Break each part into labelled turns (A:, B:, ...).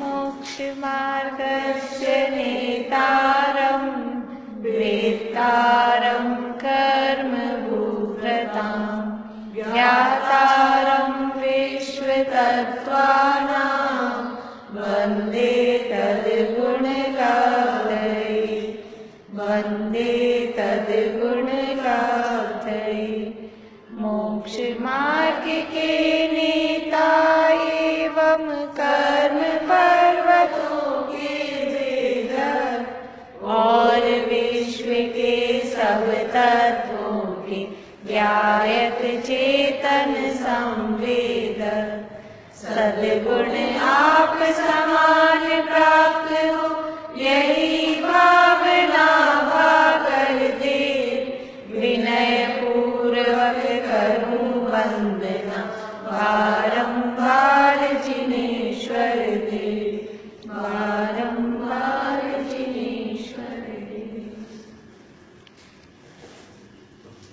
A: मोक्षमार्गस्य नेतारं वेत्तारं कर्मभूभृतां ज्ञातारं विश्वतत्त्वानां वन्दे तद्गुणगात्रये वन्दे तद्गुणगात्रये। मोक्षमार्ग के नेता एवं कर्म पर्वतों के वेदक और विश्व के सब तत्वों के व्यायक चेतन संवेदक सद्गुण आप समान प्राप्त हो यही भावना भाकर दे विनय पूर्वक करूं वंदना बारंबार जिनेश्वर दे बारंबार जिनेश्वर दे।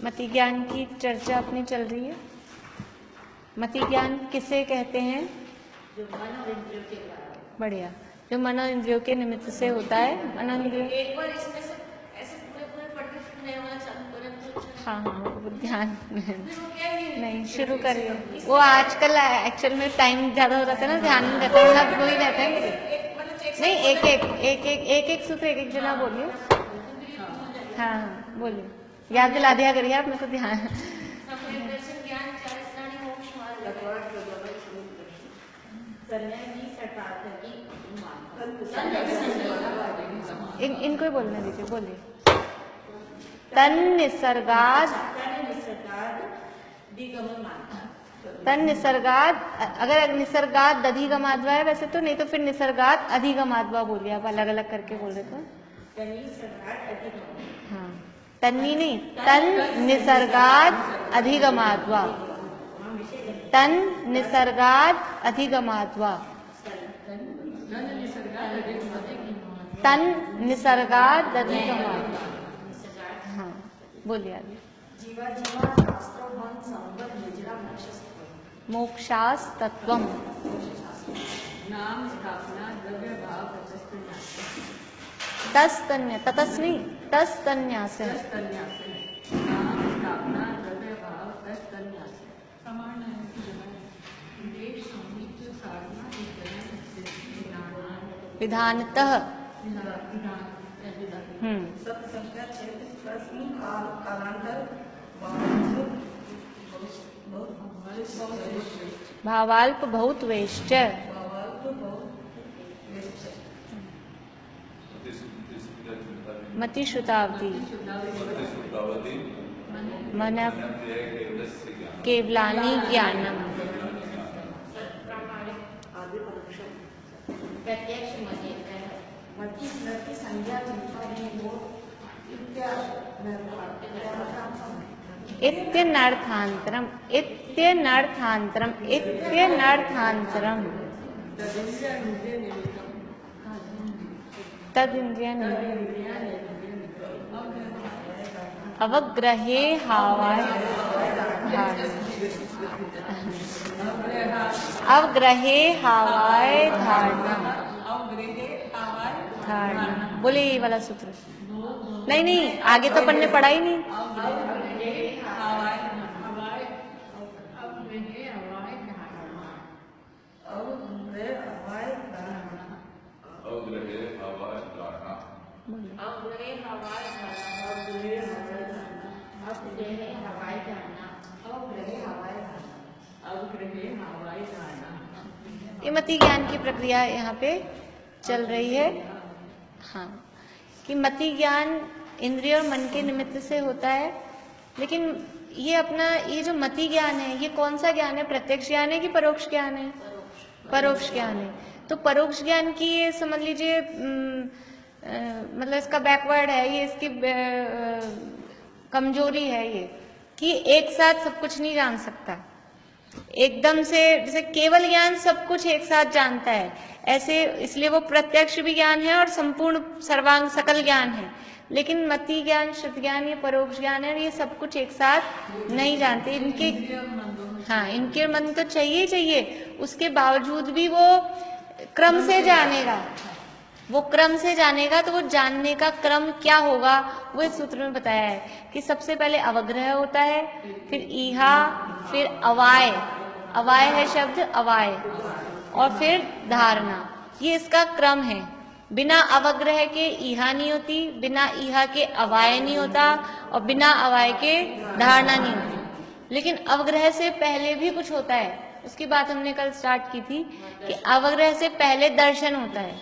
A: मति ज्ञान की चर्चा अपनी चल रही है। मति ज्ञान किसे कहते हैं?
B: जो मनो इंद्रियों के द्वारा,
A: बढ़िया, जो मनो इंद्रियों के निमित्त से होता है। मनो इंद्रियों
B: एक बार इसमें से ऐसे पूरे पढ़ के फिर नया वाला चालू करें तो
A: हाँ वो ध्यान नहीं शुरू
B: नहीं
A: करिए। वो आजकल एक्चुअल में टाइम ज्यादा हो जाता है ना, ध्यान नहीं रहता है, मतलब वही रहता है। नहीं एक सूत्र एक जना बोलिए। हाँ बोलिए, याद दिला दिया करिए आप मेरे को ध्यान।
B: दर्शन ज्ञान चालीस रानी मोक्ष मार्ग
A: इनको ही बोलने दीजिए। बोलिए तन निसर्गाद तन निसर्गाद, अगर निसर्गाद अधिगमाद्वा है वैसे तो, नहीं तो फिर निसर्गाद अधिगमाद्वा बोलिए आप, अलग अलग करके बोल रहे तो। हाँ तन्नी नहीं, तन निसर्गाद अधिगमाद्वा, तन निसर्गाद अधिगमाद्वा, तन निसर्गाद अधिगमाद्वा। हाँ बोलिए आगे। मोक्षास्तत्वम तस्तन्य, ततस नहीं, तस्तन्यास है। विधानतः भावाल्प बहुत वेश्च मति श्रुतावती मन केवलानी ज्ञानम।
B: प्रत्यक्ष
A: इत्यनर्थांतरम इत्यनर्थांतरम इत्यनर्थांतरम तदिंद्रिय अवग्रहे हावाय अवग्रहे हावाय धारणा। धारणा बोले ये वाला सूत्र। नहीं नहीं आगे तो अपन ने पढ़ा ही नहीं। ये मति ज्ञान की प्रक्रिया यहाँ पे चल रही है। हाँ कि मति ज्ञान इंद्रिय और मन के निमित्त से होता है, लेकिन ये अपना ये जो मति ज्ञान है ये कौन सा ज्ञान है? प्रत्यक्ष ज्ञान है कि परोक्ष ज्ञान है? परोक्ष ज्ञान है। तो परोक्ष ज्ञान की ये समझ लीजिए मतलब इसका बैकवर्ड है ये, इसकी कमजोरी है ये कि एक साथ सब कुछ नहीं जान सकता एकदम से। जैसे केवल ज्ञान सब कुछ एक साथ जानता है ऐसे, इसलिए वो प्रत्यक्ष भी ज्ञान है और संपूर्ण सर्वांग सकल ज्ञान है। लेकिन मति ज्ञान, श्रुत ज्ञान, ये परोक्ष ज्ञान है, ये सब कुछ एक साथ नहीं जानते। इनके हाँ इनके मन तो चाहिए चाहिए, उसके बावजूद भी वो क्रम से जानेगा, वो क्रम से जानेगा, तो वो जानने का क्रम क्या होगा वो इस सूत्र में बताया है कि सबसे पहले अवग्रह होता है, फिर ईहा, फिर अवाय, अवाय है शब्द अवाय, और फिर धारणा। ये इसका क्रम है। बिना अवग्रह के ईहा नहीं होती, बिना ईहा के अवाय नहीं होता, और बिना अवाय के धारणा नहीं होती। लेकिन अवग्रह से पहले भी कुछ होता है, उसकी बात हमने कल स्टार्ट की थी कि अवग्रह से पहले दर्शन होता है।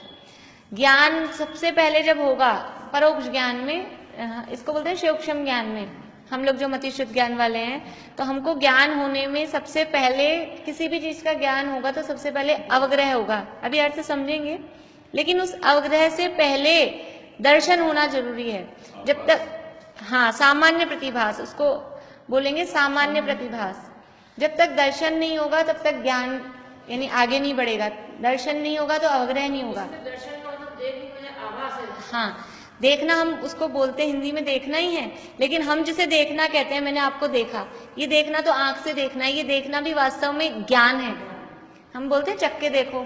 A: ज्ञान सबसे पहले जब होगा परोक्ष ज्ञान में, इसको बोलते हैं सूक्ष्म ज्ञान में, हम लोग जो मति शुद्ध ज्ञान वाले हैं, तो हमको ज्ञान होने में सबसे पहले किसी भी चीज का ज्ञान होगा तो सबसे पहले अवग्रह होगा। अभी अर्थ समझेंगे, लेकिन उस अवग्रह से पहले दर्शन होना जरूरी है। जब तक, हाँ, सामान्य प्रतिभास उसको बोलेंगे, सामान्य प्रतिभास। जब तक दर्शन नहीं होगा तब तक ज्ञान यानी आगे नहीं बढ़ेगा। दर्शन नहीं होगा तो अवग्रह नहीं होगा।
B: दर्शन का मतलब देखने में आभास है।
A: हाँ, देखना हम उसको बोलते हैं, हिंदी में देखना ही है, लेकिन हम जिसे देखना कहते हैं, मैंने आपको देखा, ये देखना तो आंख से देखना है, ये देखना भी वास्तव में ज्ञान है। हम बोलते हैं चक्के देखो,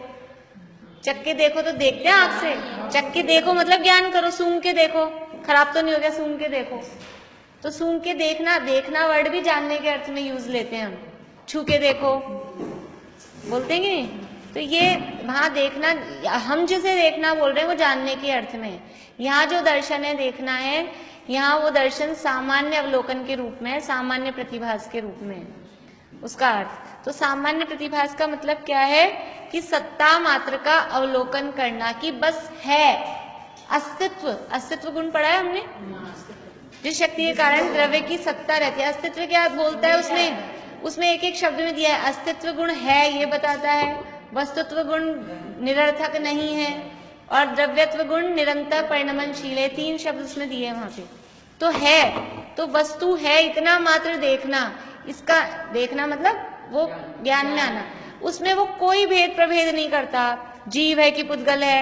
A: चक्के देखो तो देखते हैं आंख से, चक्के देखो मतलब ज्ञान करो, सूंघ के देखो, खराब तो नहीं हो गया, सूंघ के देखो। तो सूंघ के देखना, देखना वर्ड भी जानने के अर्थ में यूज लेते हैं हम। छू के देखो बोलते हैं कि नहीं, तो ये वहां देखना, हम जिसे देखना बोल रहे हैं वो जानने के अर्थ में है। यहाँ जो दर्शन है, देखना है, यहाँ वो दर्शन सामान्य अवलोकन के रूप में है, सामान्य प्रतिभास के रूप में है उसका अर्थ। तो सामान्य प्रतिभास का मतलब क्या है कि सत्ता मात्र का अवलोकन करना, कि बस है, अस्तित्व, अस्तित्व गुण पढ़ा है हमने, जिस शक्ति के कारण द्रव्य की सत्ता रहती है। अस्तित्व क्या बोलता है उसमें एक एक शब्द में दिया है। अस्तित्व गुण है ये बताता है, वस्तुत्व गुण निरर्थक नहीं है, और द्रव्यत्व गुण निरंतर परिणमनशील है। 3 शब्द उसमें दिए हैं वहां पे। तो है, तो वस्तु है, इतना मात्र देखना, इसका देखना मतलब वो ज्ञान में आना। उसमें वो कोई भेद प्रभेद नहीं करता, जीव है कि पुद्गल है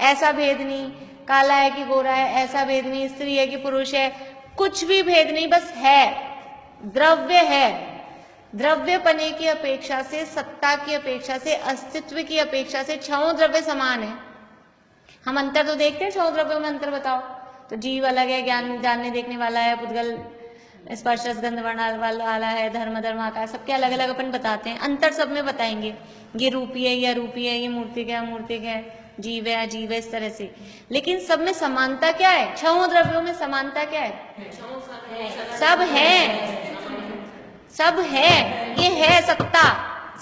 A: ऐसा भेद नहीं, काला है कि गोरा है ऐसा भेद नहीं, स्त्री है कि पुरुष है, कुछ भी भेद नहीं, बस है, द्रव्य है। द्रव्य पने की अपेक्षा से, सत्ता की अपेक्षा से, अस्तित्व की अपेक्षा से छहों द्रव्य समान है। हम अंतर तो देखते हैं, छहों द्रव्यों में अंतर बताओ, तो जीव अलग है, ज्ञान जानने देखने वाला है, पुद्गल स्पर्श गंध वर्ण वाला है, धर्म धर्म आकार, सबके अलग अलग अपन बताते हैं, अंतर सब में बताएंगे, ये रूपी है, ये रूपी है, ये मूर्तिक है, अमूर्तिक है, जीव है, अजीव है, इस तरह से। लेकिन सब में समानता क्या है? छहों द्रव्यों में समानता क्या है? सब है, सब है, ये है सत्ता,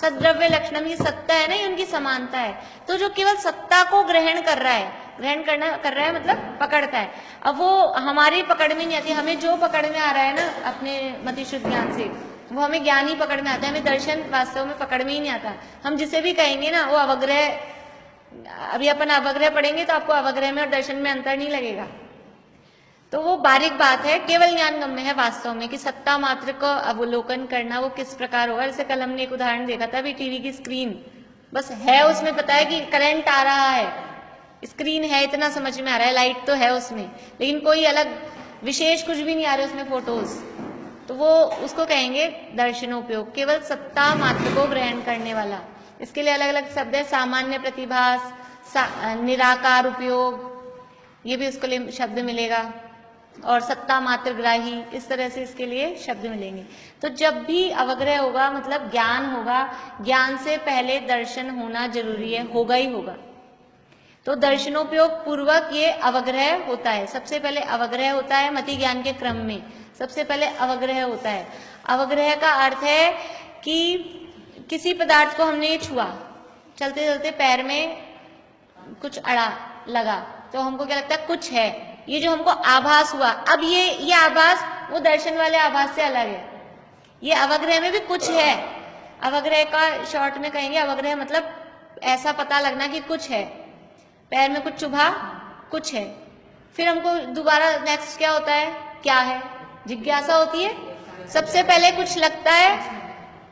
A: सद्द्रव्य लक्षणम, ये सत्ता है ना, ये उनकी समानता है। तो जो केवल सत्ता को ग्रहण कर रहा है, ग्रहण कर रहा है मतलब पकड़ता है, अब वो हमारी पकड़ में नहीं आती। हमें जो पकड़ में आ रहा है ना अपने मति शुद्ध ज्ञान से, वो हमें ज्ञान ही पकड़ में आता है, हमें दर्शन वास्तव में पकड़ में ही नहीं आता। हम जिसे भी कहेंगे ना वो अवग्रह, अभी अपन अवग्रह पढ़ेंगे तो आपको अवग्रह में और दर्शन में अंतर नहीं लगेगा। तो वो बारीक बात है, केवल ज्ञान गम्य है वास्तव में, कि सत्ता मात्र को अवलोकन करना वो किस प्रकार होगा। जैसे कल हमने एक उदाहरण देखा था, अभी टीवी की स्क्रीन बस है, उसमें पता है कि करंट आ रहा है, स्क्रीन है, इतना समझ में आ रहा है, लाइट तो है उसमें, लेकिन कोई अलग विशेष कुछ भी नहीं आ रहा है उसमें फोटोज, तो वो उसको कहेंगे दर्शनोपयोग, केवल सत्ता मात्र को ग्रहण करने वाला। इसके लिए अलग अलग शब्द है, सामान्य प्रतिभास, निराकार उपयोग, ये भी उसके लिए शब्द मिलेगा, और सत्ता मात्र ग्राही, इस तरह से इसके लिए शब्द मिलेंगे। तो जब भी अवग्रह होगा मतलब ज्ञान होगा, ज्ञान से पहले दर्शन होना जरूरी है, होगा ही होगा। तो दर्शनोपयोग पूर्वक ये अवग्रह होता है। सबसे पहले अवग्रह होता है मति ज्ञान के क्रम में, सबसे पहले अवग्रह होता है। अवग्रह का अर्थ है कि किसी पदार्थ को हमने छुआ, चलते चलते पैर में कुछ अड़ा लगा, तो हमको क्या लगता है कुछ है, ये जो हमको आभास हुआ। अब ये आभास वो दर्शन वाले आभास से अलग है, ये अवग्रह में भी कुछ है। अवग्रह का शॉर्ट में कहेंगे, अवग्रह मतलब ऐसा पता लगना कि कुछ है, पैर में कुछ चुभा, कुछ है। फिर हमको दोबारा नेक्स्ट क्या होता है, क्या है, जिज्ञासा होती है। सबसे पहले कुछ लगता है,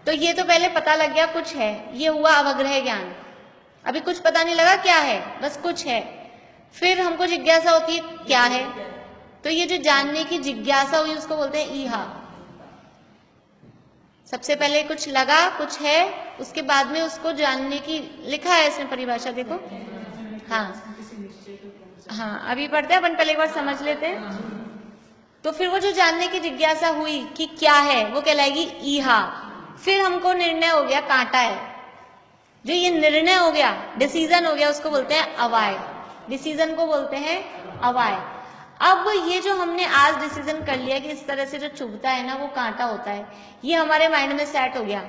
A: तो ये तो पहले पता लग गया कुछ है, ये हुआ अवग्रह ज्ञान। अभी कुछ पता नहीं लगा क्या है, बस कुछ है। फिर हमको जिज्ञासा होती है क्या है, तो ये जो जानने की जिज्ञासा हुई उसको बोलते हैं ईहा। सबसे पहले कुछ लगा, कुछ है, उसके बाद में उसको जानने की लिखा है इसमें परिभाषा, देखो। हाँ, अभी पढ़ते हैं अपन, पहले एक बार समझ लेते हैं। तो फिर वो जो जानने की जिज्ञासा हुई कि क्या है, वो कहलाएगी ईहा। फिर हमको निर्णय हो गया, कांटा है, जो ये निर्णय हो गया, डिसीजन हो गया, उसको बोलते हैं अवाय। डिसीजन को बोलते हैं अवाय। अब ये जो हमने आज डिसीजन कर लिया कि इस तरह से जो चुभता है ना वो कांटा होता है, ये हमारे माइंड में सेट हो गया,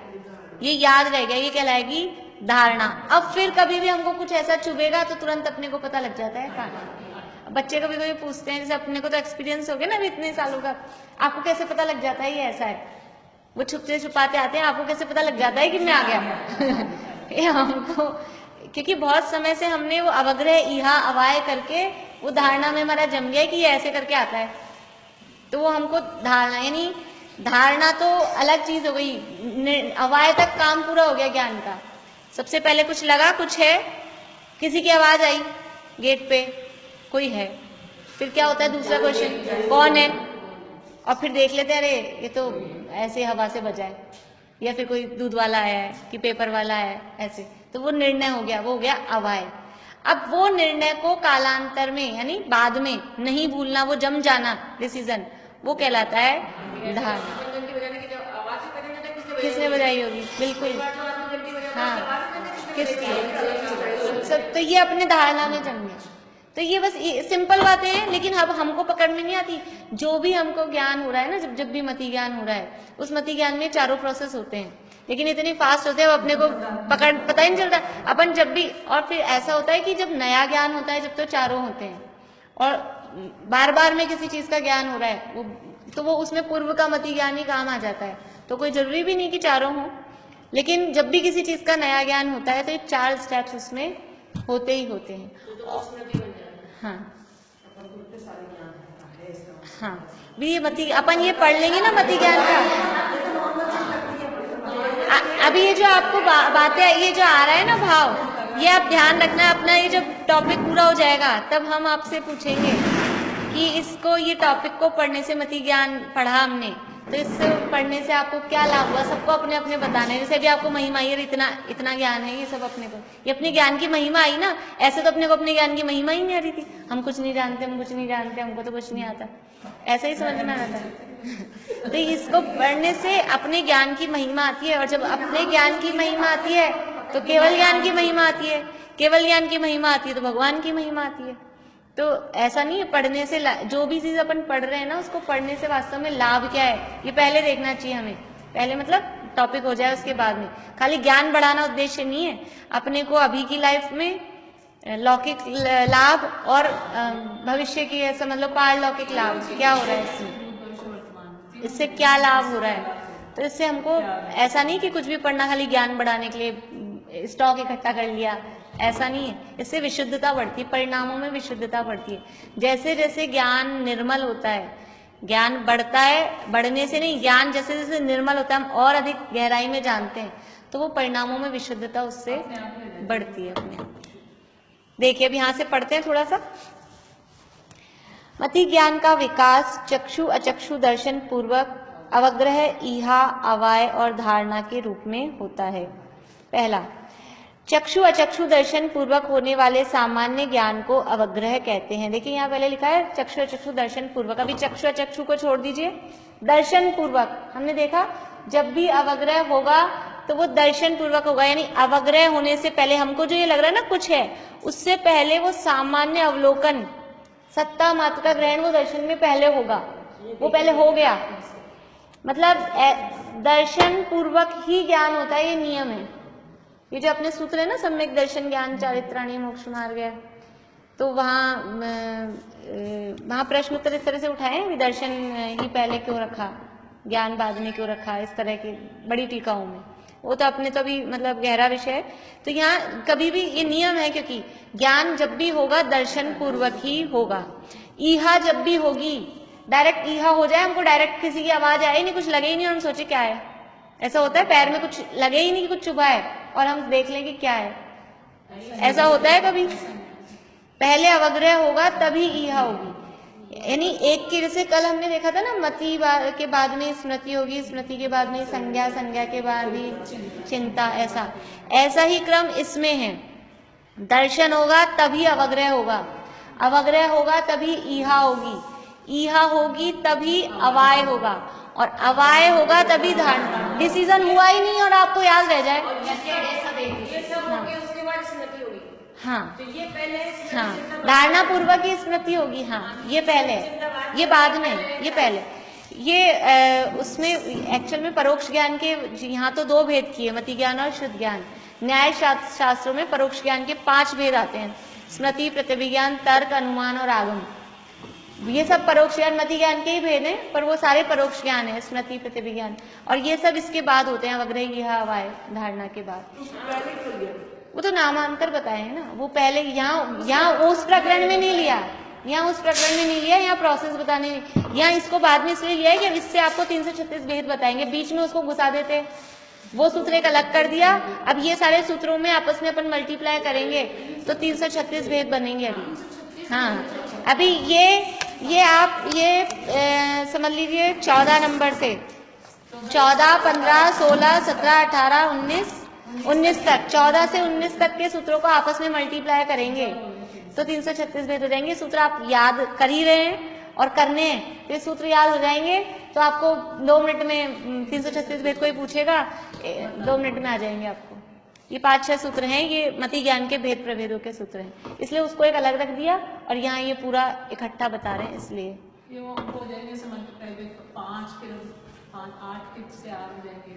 A: ये याद रह गया, ये कहलाएगी धारणा। अब फिर कभी भी हमको कुछ ऐसा चुभेगा तो तुरंत अपने को पता लग जाता है कांटा। बच्चे कभी कभी पूछते हैं, जैसे अपने को तो एक्सपीरियंस हो गया ना अभी इतने सालों का, आपको कैसे पता लग जाता है ये ऐसा है? वो छुपते छुपाते आते हैं, आपको कैसे पता लग जाता है कि मैं आ गया? ये हमको, क्योंकि बहुत समय से हमने वो अवग्रह ईहा अवाय करके वो धारणा में हमारा जम गया कि ये ऐसे करके आता है, तो वो हमको धारणा, यानी धारणा तो अलग चीज हो गई, अवाय तक काम पूरा हो गया ज्ञान का। सबसे पहले कुछ लगा, कुछ है, किसी की आवाज आई गेट पे, कोई है, फिर क्या होता है दूसरा क्वेश्चन, कौन है? और फिर देख लेते हैं, अरे ये तो ऐसे हवा से बजा है, या फिर कोई दूध वाला आया है कि पेपर वाला है, ऐसे, तो वो निर्णय हो गया, वो हो गया अवाय। अब वो निर्णय को कालांतर में, यानी बाद में नहीं भूलना, वो जम जाना डिसीजन, वो कहलाता है धारणा। किसने बजाई होगी? बिल्कुल, हाँ, किसकी? सब तो ये अपने धारणा में जम गया। तो ये बस सिंपल बातें हैं, लेकिन अब हमको पकड़ में नहीं आती। जो भी हमको ज्ञान हो रहा है ना, जब भी मति ज्ञान हो रहा है, उस मति ज्ञान में चारों प्रोसेस होते हैं, लेकिन इतनी फास्ट होते हैं अब अपने को पता ही नहीं चलता। अपन जब भी, और फिर ऐसा होता है कि जब नया ज्ञान होता है, जब तो चारों होते हैं, और बार बार में किसी चीज का ज्ञान हो रहा है, तो वो उसमें पूर्व का मति ज्ञान ही काम आ जाता है। तो कोई जरूरी भी नहीं कि चारों हो, लेकिन जब भी किसी चीज का नया ज्ञान होता है तो ये 4 स्टेप्स उसमें होते ही होते हैं। हाँ हाँ, भी ये मति अपन ये पढ़ लेंगे ना मति ज्ञान का। अभी ये जो आपको बातें, ये जो आ रहा है ना भाव, ये आप ध्यान रखना। अपना ये जब टॉपिक पूरा हो जाएगा तब हम आपसे पूछेंगे कि इसको, ये टॉपिक को पढ़ने से, मति ज्ञान पढ़ा हमने, तो इससे पढ़ने से आपको क्या लाभ हुआ, सबको अपने अपने बताना है। जैसे भी आपको महिमा, ये इतना ज्ञान है, ये सब अपने को, ये अपने ज्ञान की महिमा आई ना। ऐसे तो अपने को अपने ज्ञान की महिमा ही नहीं आ रही थी, हम कुछ नहीं जानते, हम कुछ नहीं जानते, हमको तो कुछ नहीं आता, ऐसा ही समझ में आता है। तो इसको पढ़ने से अपने ज्ञान की महिमा आती है, और जब अपने ज्ञान की महिमा आती है तो केवल ज्ञान की महिमा आती है, केवल ज्ञान की महिमा आती है तो भगवान की महिमा आती है। तो ऐसा नहीं है पढ़ने से, जो भी चीज अपन पढ़ रहे हैं ना, उसको पढ़ने से वास्तव में लाभ क्या है, ये पहले देखना चाहिए हमें। पहले मतलब टॉपिक हो जाए, उसके बाद में खाली ज्ञान बढ़ाना उद्देश्य नहीं है। अपने को अभी की लाइफ में लौकिक लाभ और भविष्य की, ऐसा मतलब पारलौकिक लाभ क्या हो रहा है इसमें, इससे क्या लाभ हो रहा है। तो इससे हमको ऐसा नहीं कि कुछ भी पढ़ना खाली ज्ञान बढ़ाने के लिए, स्टॉक इकट्ठा कर लिया, ऐसा नहीं है। इससे विशुद्धता बढ़ती है, परिणामों में विशुद्धता बढ़ती है। जैसे जैसे ज्ञान निर्मल होता है, ज्ञान बढ़ता है, बढ़ने से नहीं, ज्ञान जैसे जैसे निर्मल होता है, हम और अधिक गहराई में जानते हैं, तो वो परिणामों में विशुद्धता उससे बढ़ती है अपने आप। देखिए अब यहाँ से पढ़ते हैं थोड़ा सा। मति ज्ञान का विकास चक्षु अचक्षु दर्शन पूर्वक अवग्रह ईहा अवाय और धारणा के रूप में होता है। पहला, चक्षु अचक्षु दर्शन पूर्वक होने वाले सामान्य ज्ञान को अवग्रह कहते हैं। देखिए यहाँ पहले लिखा है चक्षु अचक्षु दर्शन पूर्वक, अभी चक्षु अचक्षु को छोड़ दीजिए, दर्शन पूर्वक। हमने देखा जब भी अवग्रह होगा तो वो दर्शन पूर्वक होगा, यानी अवग्रह होने से पहले हमको जो ये लग रहा है ना कुछ है, उससे पहले वो सामान्य अवलोकन, सत्ता मात्र का ग्रहण, वो दर्शन में पहले होगा, वो पहले हो गया। मतलब दर्शन पूर्वक ही ज्ञान होता है, ये नियम है। ये जो अपने सूत्र है ना, सम्यक दर्शन ज्ञान चारित्राणी मोक्ष मार्ग, तो वहां प्रश्न उत्तर इस तरह से उठाए, विदर्शन ही पहले क्यों रखा, ज्ञान बाद में क्यों रखा, इस तरह की बड़ी टीकाओं में। वो तो अपने तो अभी मतलब गहरा विषय है। तो यहाँ कभी भी ये नियम है, क्योंकि ज्ञान जब भी होगा दर्शन पूर्वक ही होगा। ईहा जब भी होगी, डायरेक्ट ईहा हो जाए, हमको डायरेक्ट किसी की आवाज आए नहीं, कुछ लगे ही नहीं और हम सोचे क्या है, ऐसा होता है, पैर में कुछ लगे ही नहीं कि कुछ चुभा है और हम देख लें कि क्या है, ऐसा होता है कभी? पहले अवग्रह होगा तभी ईहा होगी। यानी एक की, जैसे कल हमने देखा था ना, मति के बाद में स्मृति होगी, स्मृति के बाद में संज्ञा, संज्ञा के बाद ही चिंता, ऐसा ही क्रम इसमें है। दर्शन होगा तभी अवग्रह होगा, अवग्रह होगा तभी ईहा होगी, ईहा होगी तभी अवाय होगा, और अवाय होगा तभी धारणा। डिसीजन हुआ ही नहीं और आपको याद रह जाए।
B: ये सब हो गया, उसके बाद स्मृति होगी।
A: हाँ,
B: तो ये पहले
A: हाँ, धारणा पूर्वक की स्मृति होगी। हाँ, ये पहले, ये बाद में, ये पहले। ये उसमें एक्चुअल में परोक्ष ज्ञान के यहाँ तो दो भेद किए, मति ज्ञान और शुद्ध ज्ञान। न्याय शास्त्रों में परोक्ष ज्ञान के 5 भेद आते हैं, स्मृति, प्रतिभिज्ञान, तर्क, अनुमान और आगम। ये सब परोक्ष ज्ञान मति ज्ञान के ही भेद हैं, पर वो सारे परोक्ष ज्ञान है, स्मृति, प्रतिभिज्ञान, और ये सब इसके बाद होते हैं, अवग्रह, ईहा, अवाय, धारणा के बाद। वो तो नामांतर बताए हैं ना, वो पहले यहाँ उस प्रकरण में नहीं लिया, यहाँ उस प्रकरण में नहीं लिया, यहाँ प्रोसेस बताने में, यहाँ इसको बाद में इसलिए लिया है कि इससे आपको 336 भेद बताएंगे, बीच में उसको घुसा देते, वो सूत्र एक अलग कर दिया। अब ये सारे सूत्रों में आपस में अपन मल्टीप्लाई करेंगे तो 336 भेद बनेंगे अभी। हाँ, अभी ये आप समझ लीजिए 14 नंबर से 14, 15, 16, 17, 18, 19 तक, 14 से 19 तक के सूत्रों को आपस में मल्टीप्लाई करेंगे तो 336 भेद हो जाएंगे। सूत्र आप याद कर ही रहे हैं और करने हैं, ये सूत्र याद हो जाएंगे तो आपको 2 मिनट में 336 भेद कोई पूछेगा 2 मिनट में आ जाएंगे आपको। ये 5-6 सूत्र हैं, ये मति ज्ञान के भेद प्रभेदों के सूत्र हैं, इसलिए उसको एक अलग रख दिया और यहाँ ये पूरा इकट्ठा बता रहे हैं, इसलिए
C: ये वो हो जाएंगे समझ पहले 5 फिर 8 फिर से 8 हो जाएंगे।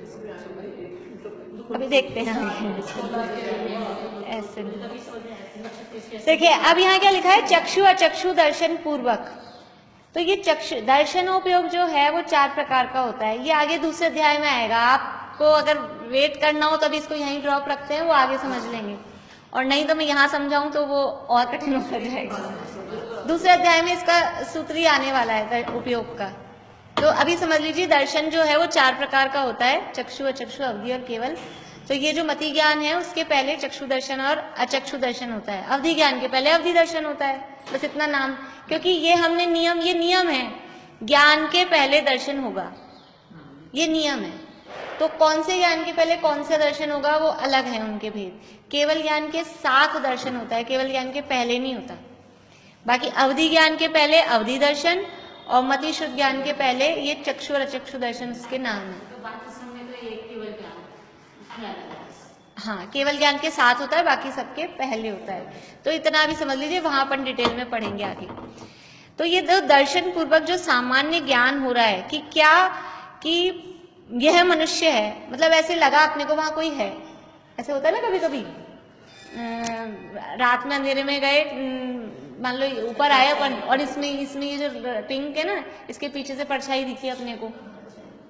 A: अभी देखते हैं ऐसे। देखिए अब यहाँ क्या लिखा है, चक्षु अचक्षु दर्शन पूर्वक। तो ये चक्षु दर्शनोपयोग जो है वो 4 प्रकार का होता है, ये आगे दूसरे अध्याय में आएगा। आपको अगर वेट करना हो तभी इसको यहीं ड्रॉप रखते हैं, वो आगे समझ लेंगे, और नहीं तो मैं यहाँ समझाऊं तो वो और कठिन हो जाएगा। दूसरे अध्याय में इसका सूत्र ही आने वाला है उपयोग का। तो अभी समझ लीजिए दर्शन जो है वो 4 प्रकार का होता है, चक्षु, अचक्षु, अवधि और केवल। तो ये जो मति ज्ञान है उसके पहले चक्षु दर्शन और अचक्षु दर्शन होता है, अवधि ज्ञान के पहले अवधि दर्शन होता है, बस इतना नाम, क्योंकि ये हमने ये नियम है, ज्ञान के पहले दर्शन होगा, ये नियम है। तो कौन से ज्ञान के पहले कौन सा दर्शन होगा वो अलग है उनके भेद। केवल ज्ञान के साथ दर्शन होता है, केवल ज्ञान के पहले नहीं होता। बाकी अवधि ज्ञान के पहले अवधि दर्शन और मति शुद्ध ज्ञान के पहले ये चक्षु और अचक्षु दर्शन उसके नाम है।
B: तो बाकी सब में तो एक केवल ज्ञान।
A: हाँ, केवल ज्ञान के साथ होता है, बाकी सबके पहले होता है। तो इतना भी समझ लीजिए, वहां अपन डिटेल में पढ़ेंगे आगे। तो ये दर्शन पूर्वक जो सामान्य ज्ञान हो रहा है कि क्या कि यह मनुष्य है, मतलब ऐसे लगा अपने को वहां कोई है, ऐसे होता है ना कभी कभी, रात में अंधेरे में गए, मान लो ऊपर आए और इसमें ये जो पिंक है ना, इसके पीछे से परछाई दिखी अपने को,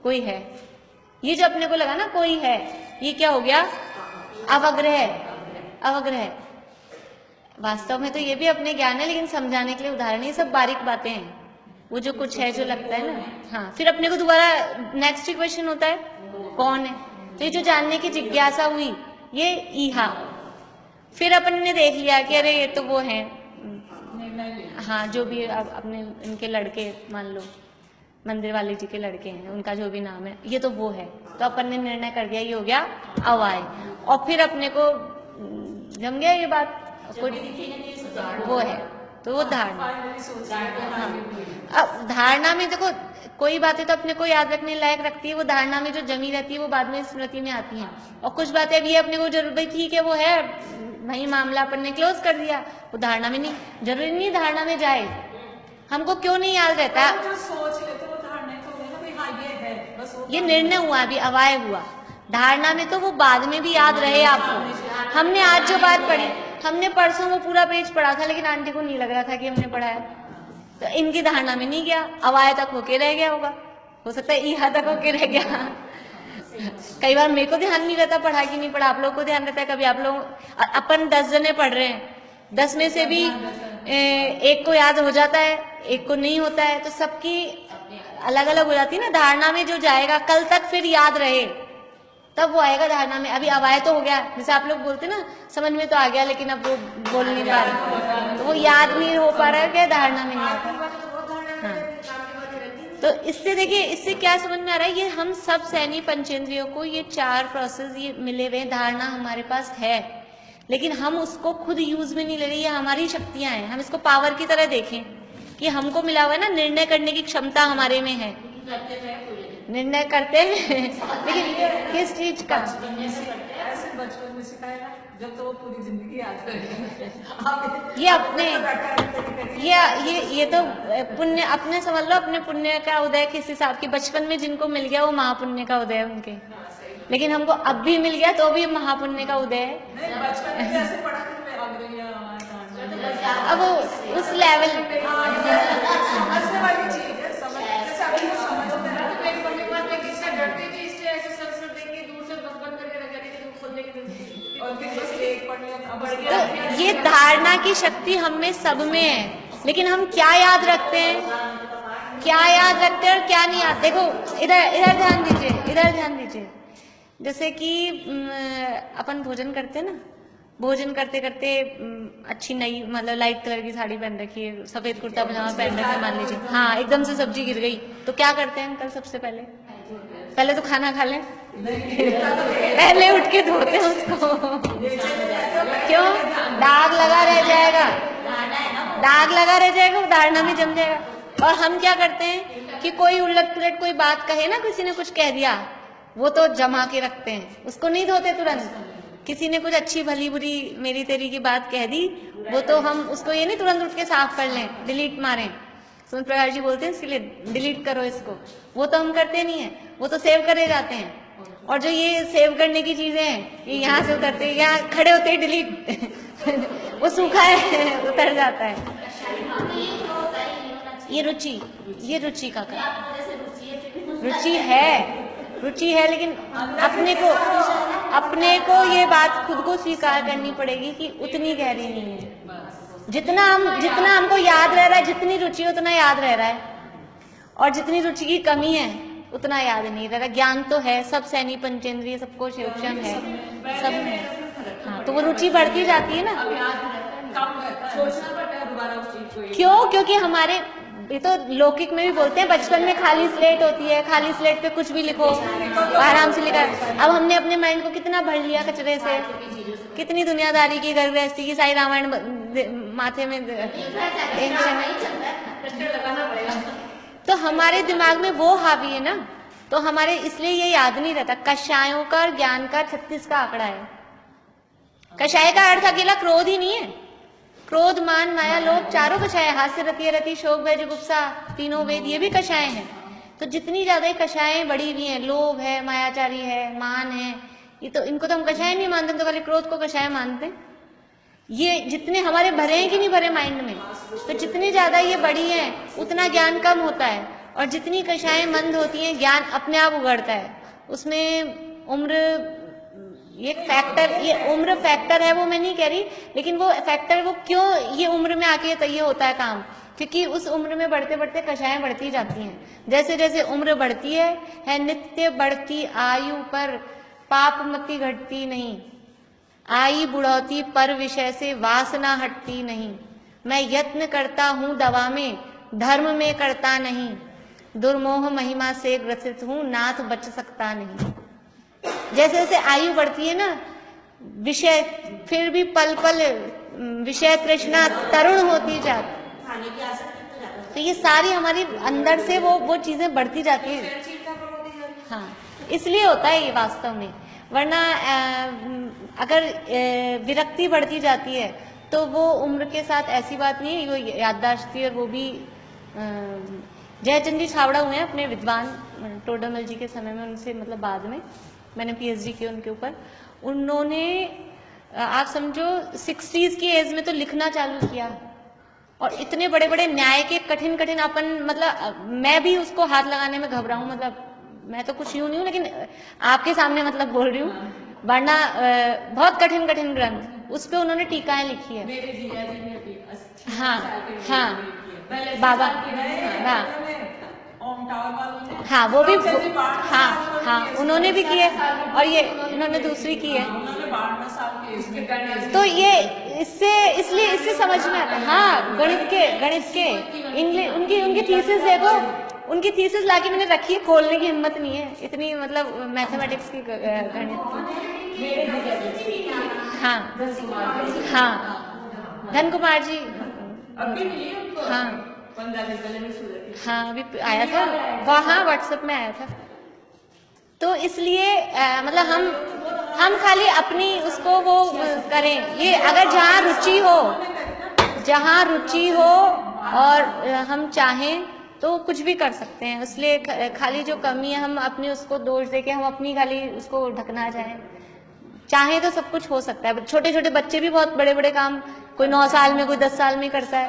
A: कोई है, ये जो अपने को लगा ना कोई है, ये क्या हो गया, अवग्रह। अवग्रह वास्तव में तो ये भी अपने ज्ञान है, लेकिन समझाने के लिए उदाहरण, ये सब बारीक बातें हैं, वो जो कुछ है जो लगता है ना। हाँ, फिर अपने को दोबारा नेक्स्ट क्वेश्चन होता है कौन है, तो ये जो जानने की जिज्ञासा हुई ये ईहा। फिर अपन ने देख लिया कि अरे ये तो वो है, हाँ जो भी अपने इनके लड़के, मान लो मंदिर वाले जी के लड़के हैं, उनका जो भी नाम है, ये तो वो है, तो अपन ने निर्णय कर दिया ये हो गया अवाय। और फिर अपने को जम गया ये बात, वो है तो वो धारणा। अब धारणा में देखो कोई बातें तो अपने को याद रखने लायक रखती है, वो धारणा में जो जमी रहती है वो बाद में स्मृति में आती हैं, और कुछ बातें अभी अपने को जरूर भाई ठीक है वो है, वही मामला अपन ने क्लोज कर दिया, वो धारणा में नहीं, जरूरी नहीं धारणा में जाए। हमको क्यों नहीं याद रहता,
C: जो सोच लेते वो धारणा तो है ना भाई, हाँ ये है, बस वो
A: ये निर्णय हुआ, अभी अवाय हुआ। धारणा में तो वो बाद में भी याद रहे आपको। हमने आज जो बात पढ़ी, हमने परसों वो पूरा पेज पढ़ा था, लेकिन आंटी को नहीं लग रहा था कि हमने पढ़ा है, तो इनकी धारणा में नहीं गया, अवाय तक होके रह गया होगा, हो सकता है ईहा तक होके रह गया। कई बार मेरे को ध्यान नहीं रहता पढ़ा कि नहीं पढ़ा, आप लोग को ध्यान रहता है, कभी आप लोग, अपन 10 जने पढ़ रहे हैं, 10 में से भी एक को याद हो जाता है, एक को नहीं होता है, तो सबकी अलग अलग हो जाती है ना। धारणा में जो जाएगा कल तक फिर याद रहे तब वो आएगा धारणा में। अभी अवाय तो हो गया, जैसे आप लोग बोलते ना समझ में तो आ गया, लेकिन अब वो बोल नहीं पा रहे, तो वो याद नहीं हो पा रहा है, क्या धारणा में नहीं आता। तो इससे देखिए, इससे क्या समझ में आ रहा है, ये हम सब सैनी पंचेंद्रियों को ये 4 प्रोसेस ये मिले हुए धारणा हमारे पास है, लेकिन हम उसको खुद यूज में नहीं ले रहे। ये हमारी शक्तियां हैं, हम इसको पावर की तरह देखें कि हमको मिला हुआ है ना, निर्णय करने की क्षमता हमारे में है, निर्णय करते हैं लेकिन किस चीज का?
C: ऐसे बचपन में सिखाया जब तो वो पूरी जिंदगी याद करेंगे।
A: ये अपने ये तो पुण्य अपने समझ लो, अपने पुण्य का उदय किस हिसाब की, बचपन में जिनको मिल गया वो महापुण्य का उदय है उनके, लेकिन हमको अब भी मिल गया तो भी महापुण्य का उदय है।
C: बचपन में जैसे पढ़ा
A: अब उस लेवल
C: समझने वाली चीज है, समझ जैसे अभी वो समझते हैं।
B: मेरी मम्मी के पास मैं किससे डरती थी, इससे ऐसे सर देख के दूर से बंद करके रख जाती थी, खोलने की
C: और फिर बस एक पढ़ने
A: तो ये धारणा की शक्ति हम में सब में है, लेकिन हम क्या याद रखते हैं, क्या याद रखते हैं और क्या नहीं याद। देखो इधर ध्यान दीजिए, इधर ध्यान दीजिए। जैसे कि अपन भोजन करते हैं ना, भोजन करते करते अच्छी नई मतलब लाइट कलर की साड़ी पहन रखी है, सफेद कुर्ता पजामा पहन रखा है मान लीजिए, हाँ एकदम से सब्जी गिर गई, तो क्या करते हैं अंकल? सबसे पहले तो खाना खा लें, पहले उठ के धोते हैं उसको। क्यों? दाग लगा रह जाएगा, दाग लगा रह जाएगा, वो धारणा में जम जाएगा। और हम क्या करते हैं कि कोई उलट पुलट कोई बात कहे ना, किसी ने कुछ कह दिया, वो तो जमा के रखते हैं, उसको नहीं धोते तुरंत। किसी ने कुछ अच्छी भली बुरी मेरी तेरी की बात कह दी, वो तो हम उसको ये नहीं तुरंत उठ के साफ कर लें, डिलीट मारें। सुमन प्रकाश जी बोलते हैं इसके लिए डिलीट करो इसको, वो तो हम करते नहीं है, वो तो सेव करे जाते हैं। और जो ये सेव करने की चीजें हैं, ये यहाँ से उतरते हैं, यहाँ खड़े होते ही डिलीट वो सूखा है उतर जाता है। ये रुचि का रुचि है, लेकिन अपने को ये बात खुद को स्वीकार करनी पड़ेगी कि उतनी गहरी नहीं है। जितना हमको याद रह रहा है, जितनी रुचि उतना याद रह रहा है, और जितनी रुचि की कमी है उतना याद नहीं रह रहा। ज्ञान तो है, सब सैनी पंचेंद्रिय सबको उपशम है, सब में। हाँ, तो वो रुचि बढ़ती जाती है ना।
C: सोचना पड़ता है दोबारा उस चीज को।
A: क्यों? क्योंकि हमारे ये तो लौकिक में भी बोलते हैं, बचपन में खाली स्लेट होती है, खाली स्लेट पे कुछ भी लिखो, आराम से लिखा। अब हमने अपने माइंड को कितना भर लिया कचरे से, कितनी दुनियादारी की, घर गृहस्थी की, सारी रामायण माथे में तो हमारे दिमाग में वो हावी है ना, तो हमारे इसलिए ये याद नहीं रहता। कषायों का और ज्ञान का 36 का आंकड़ा है। कषाय का अर्थ अकेला क्रोध ही नहीं है, क्रोध मान माया लोभ चारों कषाय, हास्य रति रति शोक भय जुगुप्सा तीनों वेद, ये भी कषाय हैं। तो जितनी ज्यादा कषायें बढ़ी हुई हैं, लोभ है, मायाचारी है, मान है, ये तो इनको तो हम कषाय नहीं मानते, तो खाली क्रोध को कषाय मानते हैं। ये जितने हमारे भरे हैं कि नहीं भरे माइंड में, तो जितनी ज्यादा ये बड़ी है उतना ज्ञान कम होता है, और जितनी कषायें मंद होती हैं ज्ञान अपने आप उगड़ता है। उसमें उम्र ये फैक्टर, ये उम्र फैक्टर है वो मैं नहीं कह रही, लेकिन वो फैक्टर वो क्यों ये उम्र में आके तो ये होता है काम, क्योंकि उस उम्र में बढ़ते बढ़ते कषायें बढ़ती जाती हैं। जैसे जैसे उम्र बढ़ती है नित्य बढ़ती आयु पर पाप मति घटती नहीं, आई बुढ़ौती पर विषय से वासना हटती नहीं। मैं यत्न करता हूँ दवा में, धर्म में करता नहीं, दुर्मोह महिमा से ग्रसित हूँ, नाथ बच सकता नहीं। जैसे जैसे आयु बढ़ती है ना, विषय फिर भी पल पल विषय तृष्णा तरुण होती जाती, तो ये सारी हमारी अंदर से वो चीजें बढ़ती जाती है। हाँ, इसलिए होता है ये वास्तव में, वरना अगर विरक्ति बढ़ती जाती है तो वो उम्र के साथ ऐसी बात नहीं है, वो याददाश्त थी। और वो भी जयचंद जी छावड़ा हुए हैं अपने विद्वान टोडरमल जी के समय में, उनसे मतलब बाद में मैंने पीएचडी की उनके ऊपर। उन्होंने आप समझो 60s की एज में तो लिखना चालू किया, और इतने बड़े बड़े न्याय के कठिन कठिन अपन मतलब मैं भी उसको हाथ लगाने में घबराऊं, मतलब मैं तो कुछ यूं नहीं हूं, लेकिन आपके सामने मतलब बोल रही हूँ, वरना बहुत कठिन कठिन ग्रंथ उस पे उन्होंने टीकाएं लिखी है।
C: मेरे जीजा जी ने भी
A: हाँ बाबा, हाँ वो भी, हाँ उन्होंने भी की है, और ये इन्होंने दूसरी की है। तो ये इससे समझ में आता है। हाँ, गणित के इंग्लिश उनकी थीसिस देखो, उनकी थीसिस लाके मैंने रखी है, खोलने की हिम्मत नहीं है इतनी, मतलब मैथमेटिक्स की गणित की। हाँ हाँ, धन कुमार जी।
C: अभी मिली उनको?
A: हाँ
C: 15 दिन पहले मैं सूरत थी।
A: हाँ, अभी आया था वहाँ, व्हाट्सएप में आया था। तो इसलिए मतलब हम खाली अपनी उसको वो करें, ये अगर जहाँ रुचि हो और हम चाहें तो कुछ भी कर सकते हैं। इसलिए खाली जो कमी है हम अपनी उसको दोष देके हम अपनी खाली उसको ढकना चाहें तो सब कुछ हो सकता है। छोटे छोटे बच्चे भी बहुत बड़े बड़े काम, कोई 9 साल में, कोई 10 साल में करता है।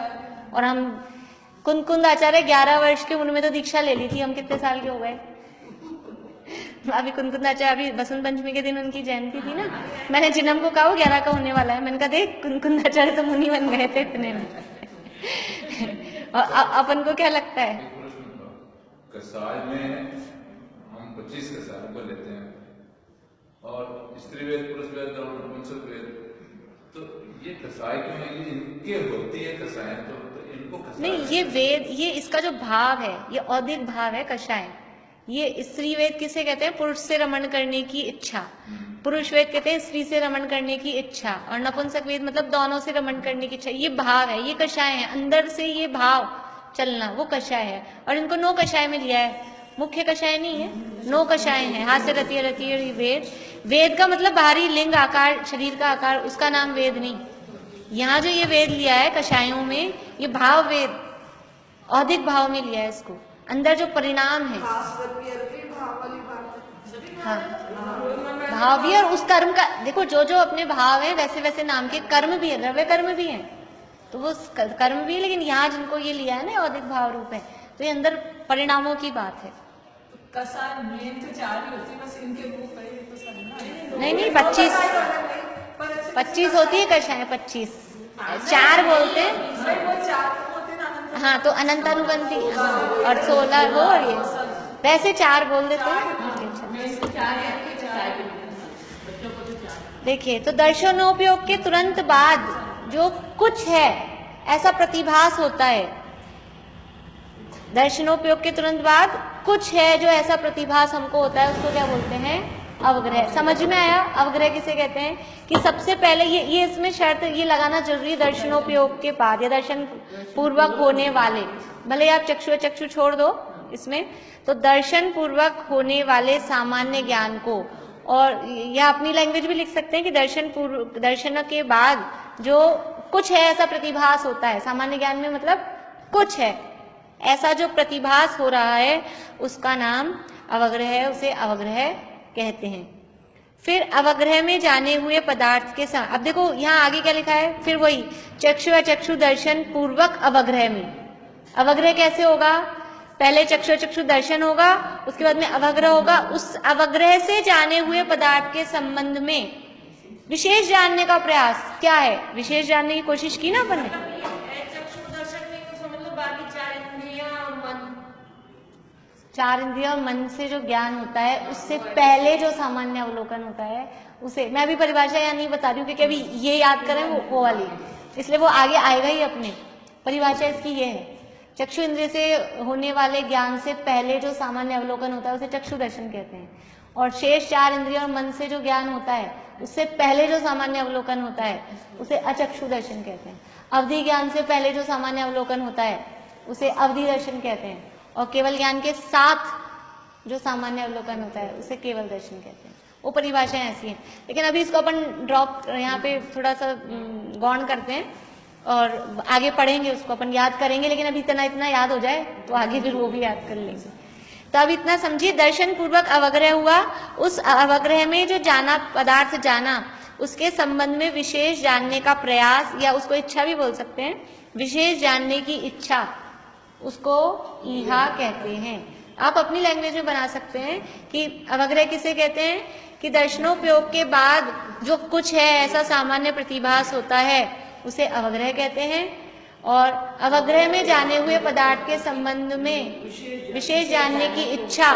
A: और हम कुंद आचार्य 11 वर्ष के उनमें तो दीक्षा ले ली थी, हम कितने साल के हो गए? अभी कुंद आचार्य, अभी बसंत पंचमी के दिन उनकी जयंती थी ना, मैंने जिनम को कहा वो 11 का होने वाला है, मैंने कहा देख कुंद आचार्य तो मुनि बन गए थे इतने में। और अपन को क्या लगता है?
D: कसाय में हम 25 कसाय को लेते हैं और स्त्री वेद, पुरुष वेद और नपुंसक वेद, तो ये कसाय क्यों है? ये इनके होती है कसाय, तो इनको कसाय
A: नहीं, ये वेद, ये इसका जो भाव है ये औदिक भाव है कषाय। ये स्त्री वेद किसे कहते हैं? पुरुष से रमण करने की इच्छा। पुरुष वेद कहते हैं स्त्री से रमण करने की इच्छा, और नपुंसक वेद मतलब दोनों से रमण करने की इच्छा। ये भाव है, ये कषाय है, अंदर से ये भाव चलना, वो कषाय है। और इनको 9 कषाय में लिया है, मुख्य कषाय नहीं है, 9 कषाय है। हाथ से रतिया रतिया वेद, वेद का मतलब बाहरी लिंग आकार, शरीर का आकार, उसका नाम वेद नहीं। यहाँ जो ये वेद लिया है कषायों में, ये भाव वेद, औदिक भाव में लिया है इसको, अंदर जो परिणाम है। हाँ, भाव भी, और उस कर्म का देखो, जो जो अपने भाव है वैसे वैसे नाम के कर्म भी है, द्रव्य कर्म भी है, तो वो कर्म भी है। लेकिन यहाँ जिनको ये लिया है ना औदिक भाव रूप है, तो ये अंदर परिणामों की बात है।
C: कसाय मेन तो 4 ही होती है, बस इनके रूप है तो सब ना।
A: नहीं 25 होती है कषाय, 25 4 बोलते हैं।
C: वो 4 होते ना।
A: हाँ, तो अनंतानुबंधी और 16 वो, और ये वैसे 4 बोल देते हैं। देखिए, तो दर्शनोपयोग के तुरंत बाद जो कुछ है ऐसा प्रतिभास होता है, दर्शनोपयोग के तुरंत बाद कुछ है जो ऐसा प्रतिभास हमको होता है, उसको क्या बोलते हैं? अवग्रह। समझ में आया? अवग्रह किसे कहते हैं? कि सबसे पहले ये इसमें शर्त ये लगाना जरूरी, दर्शनोपयोग के बाद या दर्शन पूर्वक होने वाले, भले आप चक्षु छोड़ दो इसमें, तो दर्शन पूर्वक होने वाले सामान्य ज्ञान को, और या अपनी लैंग्वेज भी लिख सकते हैं कि दर्शन के बाद जो कुछ है ऐसा प्रतिभास होता है, सामान्य ज्ञान में मतलब कुछ है ऐसा जो प्रतिभास हो रहा है, उसका नाम अवग्रह है, उसे अवग्रह कहते हैं। फिर अवग्रह में जाने हुए पदार्थ के साथ, अब देखो यहाँ आगे क्या लिखा है, फिर वही चक्षु दर्शन पूर्वक अवग्रह में। अवग्रह कैसे होगा? पहले चक्षु दर्शन होगा, उसके बाद में अवग्रह होगा। उस अवग्रह से जाने हुए पदार्थ के संबंध में विशेष जानने का प्रयास क्या है? विशेष जानने की कोशिश की ना अपन ने।
B: चक्षु दर्शन में तो समझ लो बाकी 4 इंद्रियां और मन,
A: 4 इंद्रियां और मन से जो ज्ञान होता है, उससे पहले जो सामान्य अवलोकन होता है उसे, मैं अभी परिभाषा यहाँ नहीं बता रही हूँ क्योंकि अभी ये याद करें वो वाली, इसलिए वो आगे आएगा ही अपने। परिभाषा इसकी ये है, चक्षु इंद्रिय से होने वाले ज्ञान से पहले जो सामान्य अवलोकन होता है उसे चक्षु दर्शन कहते हैं, और शेष 4 इंद्रियों और मन से जो ज्ञान होता है उससे पहले जो सामान्य अवलोकन होता है उसे अचक्षु दर्शन कहते हैं। अवधि ज्ञान से पहले जो सामान्य अवलोकन होता है उसे अवधि दर्शन कहते हैं, और केवल ज्ञान के साथ जो सामान्य अवलोकन होता है उसे केवल दर्शन कहते हैं। वो परिभाषाएं ऐसी हैं, लेकिन अभी इसको अपन ड्रॉप यहाँ पे थोड़ा सा गौण करते हैं और आगे पढ़ेंगे, उसको अपन याद करेंगे, लेकिन अभी इतना याद हो जाए तो आगे फिर वो भी याद कर लेंगे। तो अब इतना समझिए, दर्शन पूर्वक अवग्रह हुआ, उस अवग्रह में जो जाना पदार्थ जाना, उसके संबंध में विशेष जानने का प्रयास, या उसको इच्छा भी बोल सकते हैं, विशेष जानने की इच्छा, उसको ईहा कहते हैं। आप अपनी लैंग्वेज में बना सकते हैं कि अवग्रह किसे कहते हैं? कि दर्शनोपयोग के बाद जो कुछ है ऐसा सामान्य प्रतिभास होता है उसे अवग्रह कहते हैं, और अवग्रह में जाने हुए पदार्थ के संबंध में विशेष जानने की इच्छा,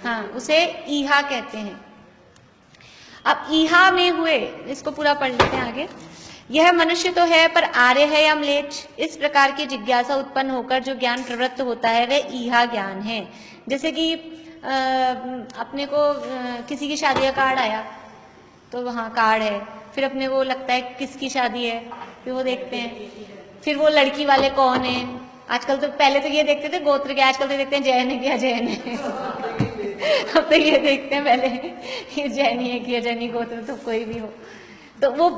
A: हाँ, उसे ईहा कहते हैं। अब ईहा में हुए, इसको पूरा पढ़ लेते हैं आगे। यह मनुष्य तो है पर आर्य है या म्लेच्छ, इस प्रकार की जिज्ञासा उत्पन्न होकर जो ज्ञान प्रवृत्त होता है वह ईहा ज्ञान है। जैसे कि अपने को किसी की शादी का कार्ड आया तो वहाँ कार्ड है, फिर अपने को लगता है किसकी शादी है, फिर वो देखते हैं, फिर वो लड़की वाले कौन है। आजकल तो पहले तो ये देखते थे गोत्र के, आजकल तो देखते हैं जय ने किया जय ने अब तो ये देखते हैं पहले ये जैनी है कि अजैनी गोत्र तो कोई भी हो तो वो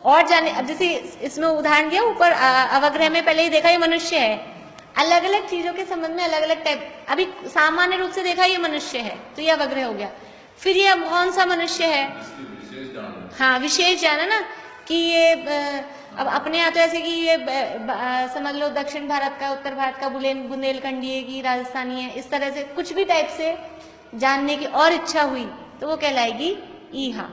A: और जाने। अब जैसे इसमें उदाहरण दिया ऊपर अवग्रह में पहले ही देखा ये मनुष्य है, अलग अलग चीजों के संबंध में अलग अलग टाइप। अभी सामान्य रूप से देखा ये मनुष्य है तो ये अवग्रह हो गया। फिर ये कौन सा मनुष्य है, हाँ विशेष जाना ना कि ये अब अपने यहाँ तो ऐसे कि ये समझ लो दक्षिण भारत का, उत्तर भारत का, बुंदेलखंडी है कि राजस्थानी है, इस तरह से कुछ भी टाइप से जानने की और इच्छा हुई तो वो कहलाएगी ईहा।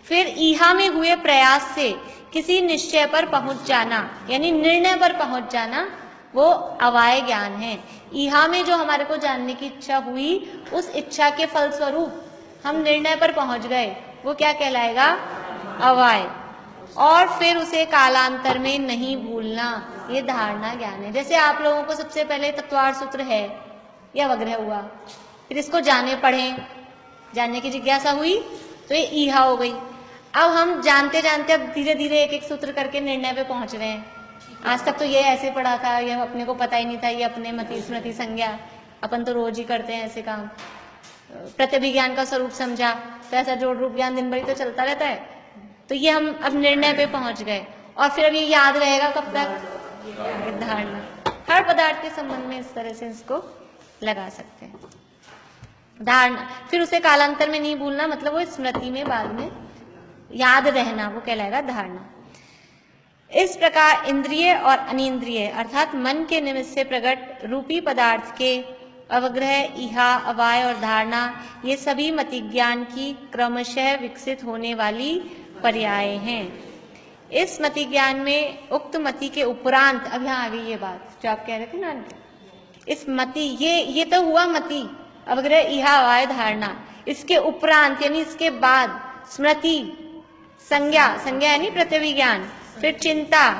A: फिर ईहा में हुए प्रयास से किसी निश्चय पर पहुंच जाना यानी निर्णय पर पहुंच जाना वो अवाय ज्ञान है। ईहा में जो हमारे को जानने की इच्छा हुई उस इच्छा के फलस्वरूप हम निर्णय पर पहुंच गए वो क्या कहलाएगा, अवाय। और फिर उसे कालांतर में नहीं भूलना ये धारणा ज्ञान है। जैसे आप लोगों को सबसे पहले तत्वार्थ सूत्र है या अवग्रह हुआ, फिर इसको जाने पढ़े, जानने की जिज्ञासा हुई तो ये ईहा हो गई। अब हम जानते जानते अब धीरे धीरे एक एक सूत्र करके निर्णय पे पहुंच रहे हैं। आज तक तो ये ऐसे पढ़ा था, ये अपने को पता ही नहीं था, ये अपने मति स्मृति संज्ञा, अपन तो रोज ही करते हैं ऐसे काम। प्रतिभिज्ञान का स्वरूप समझा तो ऐसा जोड़ रूप ज्ञान दिन भर तो चलता रहता है। तो ये हम अब निर्णय पे पहुंच गए और फिर अब ये याद रहेगा कब तक, धारणा। हर पदार्थ के संबंध में इस तरह से इसको लगा सकते हैं, धारणा। फिर उसे कालांतर में नहीं भूलना मतलब वो स्मृति में बाद में याद रहना वो कहलाएगा धारणा। इस प्रकार इंद्रिय और अनिंद्रिय अर्थात मन के निमित्त से प्रकट रूपी पदार्थ के अवग्रह, ईहा, अवाय और धारणा ये सभी मति ज्ञान की क्रमशः विकसित होने वाली पर्याय हैं। इस मति ज्ञान में उक्त मति के उपरांत, अब यहाँ आ गई ये बात जो आप कह रहे थे ना, इस मति ये तो हुआ मति, अवग्रह, ईहा, अवाय, धारणा। इसके उपरांत यानी इसके बाद स्मृति, संज्ञा यानी प्रतिविज्ञान, फिर चिंता,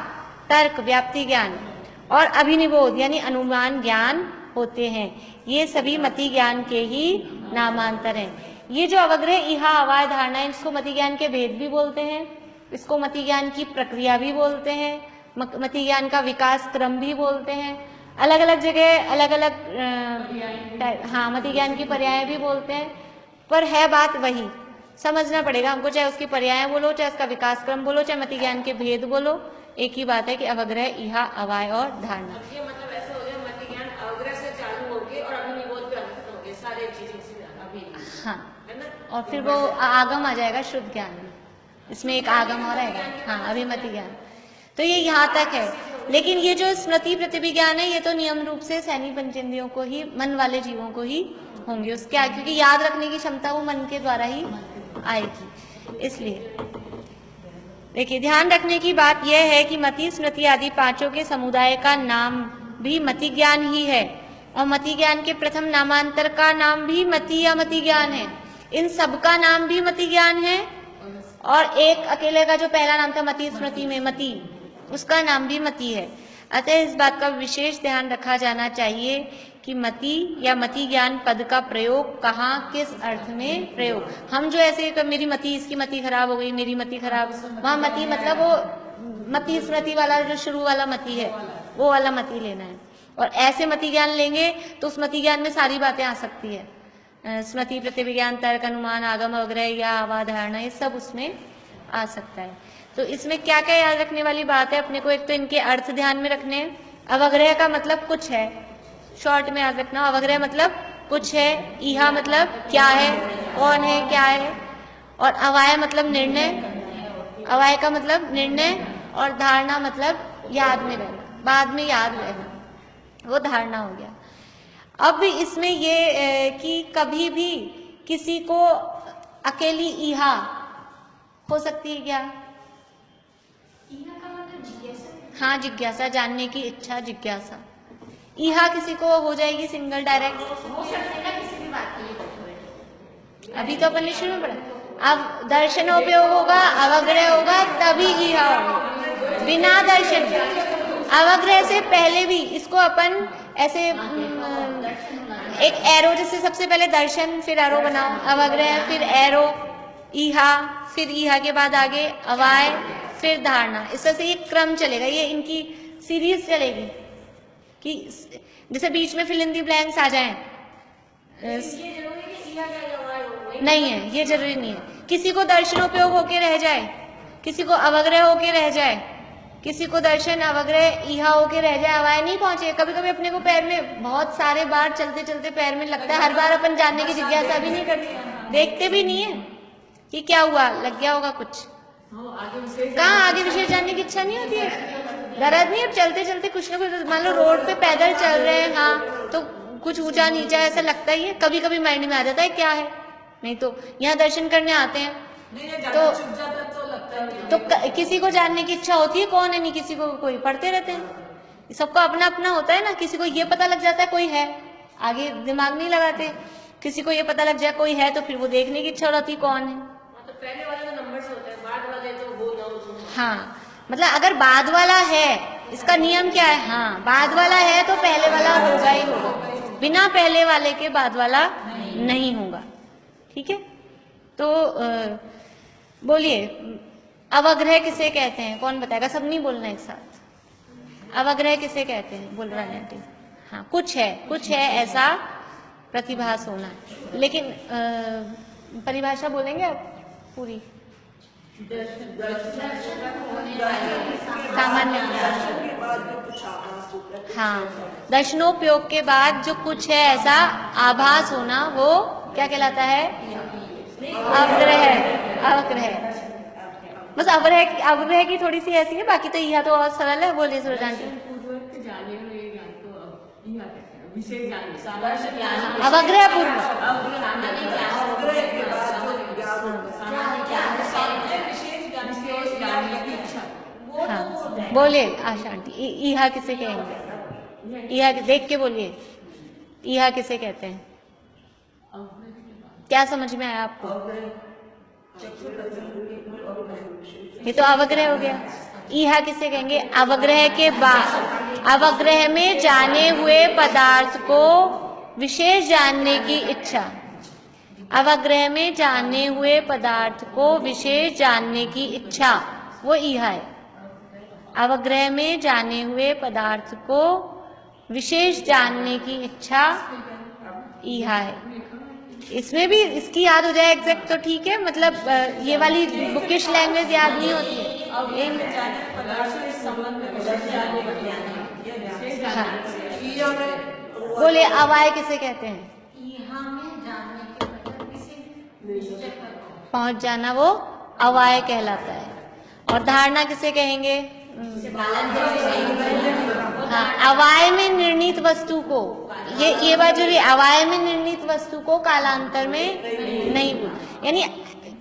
A: तर्क, व्याप्ति ज्ञान और अभिनिबोध यानी अनुमान ज्ञान होते हैं। ये सभी मति ज्ञान के ही नामांतर हैं। ये जो अवग्रह, ईहा, अवाय, धारणा है इसको मति ज्ञान के भेद भी बोलते हैं, इसको मति ज्ञान की प्रक्रिया भी बोलते हैं, मति ज्ञान का विकास क्रम भी बोलते हैं। अलग अलग जगह अलग अलग हाँ मति ज्ञान की पर्याय भी बोलते हैं, पर है बात वही, समझना पड़ेगा हमको। चाहे उसकी पर्याय बोलो, चाहे उसका विकास क्रम बोलो, चाहे मति ज्ञान के भेद बोलो, एक ही बात है कि अवग्रह, ईहा, अवाय और धारणा।
B: ये मतलब ऐसा हो गया मति ज्ञान अवग्रह से चालू होके और अभिनिबोध पे अंत हो गए सारे चीजें अभी,
A: हाँ
B: है ना।
A: और फिर वो आगम आ जाएगा शुद्ध ज्ञान, इसमें एक आगम और आएगा, हाँ अभिमति ज्ञान। तो ये यहाँ तक है। लेकिन ये जो स्मृति प्रतिभिज्ञान है ये तो नियम रूप से सैनी पंचेंद्रियों को ही, मन वाले जीवों को ही होंगे उसके आगे, क्योंकि याद रखने की क्षमता वो मन के द्वारा ही आएगी। इसलिए देखिए ध्यान रखने की बात यह है कि मति, स्मृति आदि पांचों के समुदाय का नाम भी मति ज्ञान ही है और मति ज्ञान के प्रथम नामांतर का नाम भी मति या मति ज्ञान है। इन सब का नाम भी मति ज्ञान है और एक अकेले का जो पहला नाम था मति स्मृति में मति, उसका नाम भी मति है। अतः इस बात का विशेष ध्यान रखा जाना चाहिए कि मति या मति ज्ञान पद का प्रयोग कहाँ किस अर्थ में प्रयोग। हम जो ऐसे मेरी मति, इसकी मति खराब हो गई, मेरी मति खराब, वहाँ मति मतलब वो मति स्मृति वाला जो शुरू वाला मति है वो वाला मति लेना है। और ऐसे मति ज्ञान लेंगे तो उस मति ज्ञान में सारी बातें आ सकती है, स्मृति, प्रतिविज्ञान, तर्क, अनुमान, आगम, अवग्रह या अवाधारणा, ये सब उसमें आ सकता है। तो इसमें क्या क्या याद रखने वाली बात है अपने को, एक तो इनके अर्थ ध्यान में रखने। अवग्रह का मतलब कुछ है, शॉर्ट में याद रखना, अवग्रह मतलब कुछ है, ईहा मतलब क्या है, कौन है, क्या है, और अवाय मतलब निर्णय, अवाय का मतलब निर्णय, और धारणा मतलब याद में रहना, बाद में याद रहना, वो धारणा हो गया। अब इसमें ये कि कभी भी किसी को अकेली ईहा हो सकती है क्या? हाँ जिज्ञासा, जानने की इच्छा, जिज्ञासा। ईहा किसी को हो जाएगी सिंगल डायरेक्ट, हो सकती है किसी भी बात के लिए। अभी तो अपन ने शुरू में पढ़ा अब दर्शनोपयोग होगा, अवग्रह होगा, तभी ईहा होगा। बिना दर्शन, अवग्रह से पहले भी इसको अपन ऐसे एक एरो, जैसे सबसे पहले दर्शन फिर एरो बनाओ, अवग्रह फिर एरो, ईहा, फिर ईहा के बाद आगे अवाय, फिर धारणा। इस तरह से ये क्रम चलेगा, ये इनकी सीरीज चलेगी कि जैसे बीच में फिल इन दी ब्लैंक्स आ जाएं।
B: ये जरूरी है कि ईहा का अवाय हो,
A: नहीं है, ये जरूरी नहीं है। किसी को दर्शनोपयोग होके रह जाए, किसी को अवग्रह होके रह जाए, किसी को दर्शन अवग्रह ईहा होके रह जाए, अवाय नहीं पहुंचे। कभी कभी अपने को पैर में बहुत सारे बार चलते चलते पैर में लगता है, हर बार अपन जानने की जिज्ञासा भी नहीं करते, देखते भी नहीं है कि क्या हुआ, लग गया होगा कुछ। कहाँ आगे विशेष जानने की इच्छा नहीं होती है, दर्द नहीं। अब चलते चलते कुछ ना कुछ, मान लो रोड पे पैदल चल रहे हैं, हाँ, तो कुछ ऊंचा नीचा ऐसा लगता ही है, कभी कभी माइंड में आ जाता है क्या है। नहीं तो यहाँ दर्शन करने आते हैं तो किसी को जानने की इच्छा होती है, कौन है, नहीं किसी को, कोई पढ़ते रहते हैं। सबका अपना अपना होता है ना। किसी को ये पता लग जाता है कोई है, आगे दिमाग नहीं लगाते। किसी को ये पता लग जाए कोई है तो फिर वो देखने की इच्छा होती है कौन है।
B: तो पहले वाले तो नंबर्स होते हैं, बाद वाले तो वो ना हो।
A: हाँ, मतलब अगर बाद वाला है, इसका नियम क्या है, हाँ, बाद वाला है तो पहले वाला होगा ही होगा, बिना पहले वाले के बाद वाला नहीं होगा। ठीक है, तो बोलिए अवग्रह किसे कहते हैं, कौन बताएगा? सब नहीं बोलना एक साथ। अवग्रह किसे कहते हैं, बोल रहा है। हाँ, कुछ है ऐसा प्रतिभास होना। लेकिन परिभाषा बोलेंगे आप पूरी? सामान्य, हाँ, दर्शनोपयोग के बाद जो कुछ है ऐसा आभास होना, वो क्या कहलाता है? अवग्रह। बस अवग्रह की थोड़ी सी ऐसी है, बाकी तो यह तो और सरल है। बोलिए सूरज आंटी। अवग्रह पूर्व, हाँ, बोलिए आशा आंटी। ईहा किसे कहेंगे? ईहा देख के बोलिए, ईहा किसे कहते हैं? क्या समझ में आया आपको? ये तो अवग्रह हो गया। ईहा किसे कहेंगे? अवग्रह के बाद, अवग्रह में जाने हुए पदार्थ को विशेष जानने की इच्छा। अवग्रह में जाने हुए पदार्थ को विशेष जानने की इच्छा, वो ईहा है। अवग्रह में जाने हुए पदार्थ को विशेष जानने की इच्छा ईहा है। इसमें भी इसकी याद हो जाए एग्जैक्ट तो ठीक है, मतलब ये वाली बुकिश लैंग्वेज याद नहीं होती है। हाँ, बोले अवाय किसे कहते हैं? पहुंच जाना, वो अवाय कहलाता है। और धारणा किसे कहेंगे? हाँ, अवाय में निर्णीत वस्तु को, ये बात जो भी, अवाय में निर्णीत वस्तु को कालांतर में नहीं भूल। यानी